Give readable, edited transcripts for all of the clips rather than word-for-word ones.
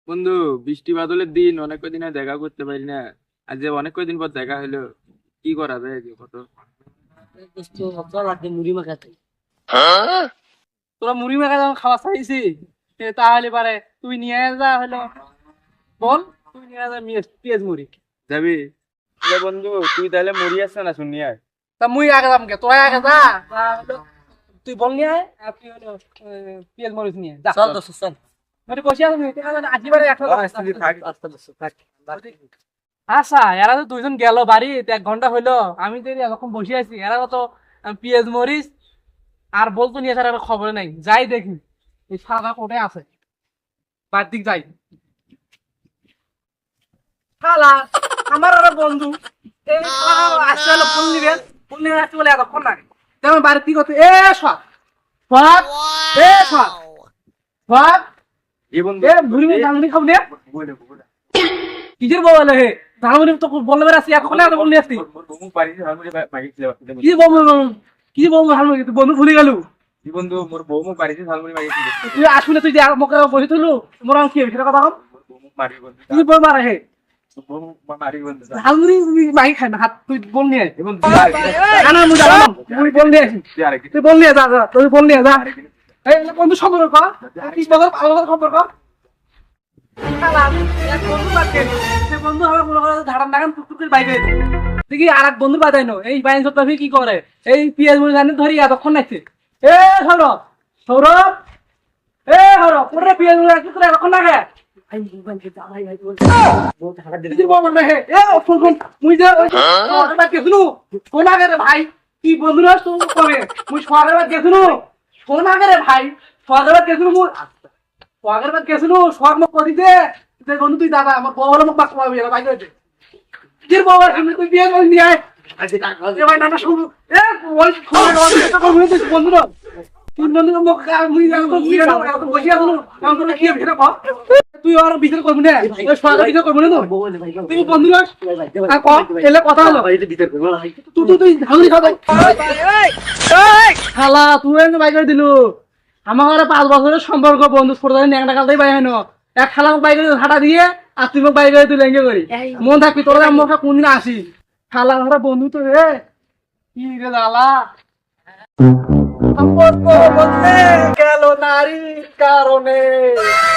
বন্ধু, বৃষ্টি বাদলের দিন, অনেক কদিন আর দেখা করতে পারি না। আজ যে অনেক কদিন পর দেখা হলো, কি করা যায় যে কত। মুড়ি মাখাতে তোরা মুড়ি মাখা যখন খাওয়া চাইছি তাহলে পারে তুই নিয়ে যা হলো বল তুই নিয়ে যা পেঁয়াজ মুড়ি যাবি? তাহলে বন্ধু, তুই তাহলে মরি আসছে না শুনি আর। তা মুই আগে যাম কে তোরা আগে যা যা হলো তুই বল নিয়ে আয় আর তুই হলো পেঁয়াজ মরিচ নিয়ে যা চল দোস্ত চল মানে বসে আছো আজিবারে আচ্ছা এরা তো দুইজন গেল বাড়ি 1 ঘন্টা হইলো আমি তো এরকম বসে আছি এরা তো পেঁয়াজ মরিচ আর বলতো নিয়ে আসার আর খবর নাই যাই দেখি এই সাদা কোটে আছে বাদ দিক যাই শালা আমার আর বন্ধু এই আসলে হলো ফোন নিবেন আসতে বলে এতক্ষণ লাগে তেমন বাড়ি কি করতে সব সব সব সব এই বন্ধু, ভুড়ি ধানমুড়ি খাব নে বলে বলে কিসের বলে হে ধানমুড়ি তো বললে বেড়াচ্ছি এখন এত বললে আসছি বমু পারিস হালমুড়ি মাগিছিল। কি বলবো কি বলবো ধানমুড়ি তুই বন্ধু ভুলে গেল এই বন্ধু, মোর বমু পারিস হালমুড়ি মাগিছিল। তুই আসলে তুই যে মোকে বসে তুলু মোর কি সেটা কথা কম বমু মারি বন্ধু, তুই বল মারা হে বমু মারি বন্ধু। ধানমুড়ি মাগি খাই না হাত তুই বল নিয়ে এই বন্ধু, না মুই যাবো তুই বল নিয়ে আসি তুই বল নিয়ে যা তুই বল নিয়ে যা এই বন্ধু সম্পর্ক কর 30 বছর ভালো সম্পর্ক বন্ধু আমার মনে করে ধারাম লাগান টুকটুকের বাইরে দেখি আর এক বন্ধু বাজাইনো এই বাইন সপ্তাহ কি করে এই পিয়াজ মুড়ি জানি ধরি এতক্ষণ নাচছে এ সৌরভ সৌরভ সৌরভ তোর পিয়াজ মুড়ি রাখছিস তোর এতক্ষণ লাগে ভাই কি বন্ধুরা করে মুই সোয়াগের বাদ গেছিল শোন আগে রে ভাই সোয়াগের বাদ গেছিল সোয়াগের বাদ গেছিল সোয়াগ মুখ করি দে বন্ধু তুই দাদা আমার বউ হলো মুখ বাক পাবি ভাই হয়েছে কি বউ তুই বিয়ে করে নিয়ে আয় ভাই নানা শুরু বন্ধুরা তিন বন্ধু মুখ বসিয়া কি ভিতরে তুই আর বিচার করবি না বিচার করবি না তুই বন্ধুরা এলে কথা হলো তুই ঝালুরি খাওয়া খালা তুই বাই করে দিলু আমার ঘরে 5 বছরের সম্পর্ক বন্ধু ছোট ন্যাংটা কালটাই বাই হয় এক খালা বাই করে হাঁটা দিয়ে আর তুই বাই করে তুই লেঙ্গে করি মন থাকবি তোরা আমার কোনদিন আসি খালা ঘরে বন্ধু তো রে কি রে জ্বালা সম্পর্ক বলতে গেল নারীর কারণে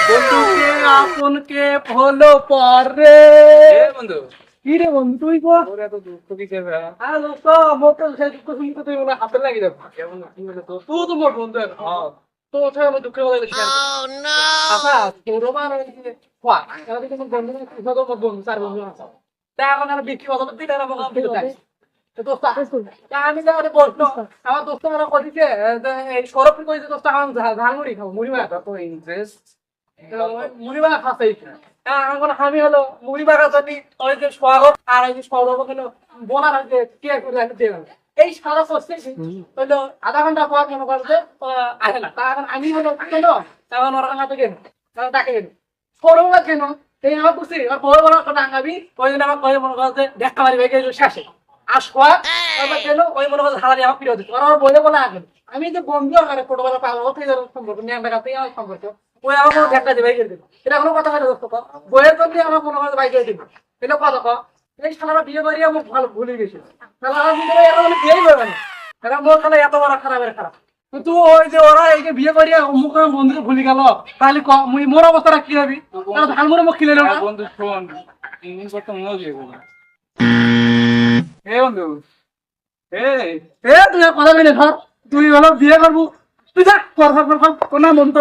বন্ধুকে আপনকে হলো পরে বন্ধু, কি রে বন্ধু তুই কর তোর এত দুঃখ কিসের ভাই? আরে দোস্ত মোর তো সেই দুঃখ শুনি তো তুই মনে হাতে লাগি যাবে কেমন কি হলো তো? তুই তো মোর বন্ধু হ্যাঁ তো ওঠে আমি দুঃখের কথা লিখি আচ্ছা তোর আমার কোয়া এরা কিন্তু মোর বন্ধু না তুই তো মোর বন্ধু চার বন্ধু আছে তা এখন আর বিক্রি কথা তুই না আমাকে দিতে চাই তো দোস্ত আমি যা ওরে বলতো আমার দোস্ত আমার কইছে এই সরফ কইছে দোস্ত আমি ধানমুড়ি খাবো মুড়ি মাখা তো ইন্টারেস্ট মুড়ি মাখা খাসাই এখন আমি হলো মুড়ি মাখা জানি ওই যে স্বাগত আর ওই যে সৌরভ হলো বলার আগে কে করে আমি দেব এই সারা প্রসেস হলো আধা ঘন্টা পর মনে করছে আসে না তখন আমি হলো কেন তখন ওরা হাতে গেল তারা ডাকে গেল সৌরভ কেন এই আমার বুঝছি আর বড় বড় একটা ডাঙ্গাবি ওই জন্য আমার কয়ে মনে করছে দেখা মারি ভেঙে শেষে আর সোয়াগ কেন ওই মনে করছে হারালি আমার প্রিয় দিচ্ছে ওরা আমার বলে বলে আগে আমি যে বন্ধু আকারে ছোটবেলা পাবো সম্পর্ক ন্যাংটা কাছে আমার সম্পর্ক ওই আমার কোনো দেখা দেবে দেবে এটা কোনো কথা হয় দোস্ত বইয়ের জন্য আমার মনে হয় বাইক দেবে এটা কথা ক এই সালারা বিয়ে করিয়া মুখ ভালো ভুলে গেছে সালারা বিয়েই করবে না এরা মোর খালে এত বড় খারাপের খারাপ কিন্তু ওই যে ওরা এই যে বিয়ে করিয়া মুখ বন্ধুকে ভুলে গেল তাহলে মোর অবস্থাটা কি হবে তারা ধান মরে মুখ খিলে নেব বন্ধু শোন, ইংলিশ করতে মনে দিয়ে বলো। এ বন্ধু, তুই আর কথা বলি ধর তুই হলো বিয়ে করবো তুই যা কর কোন বন্ধু তো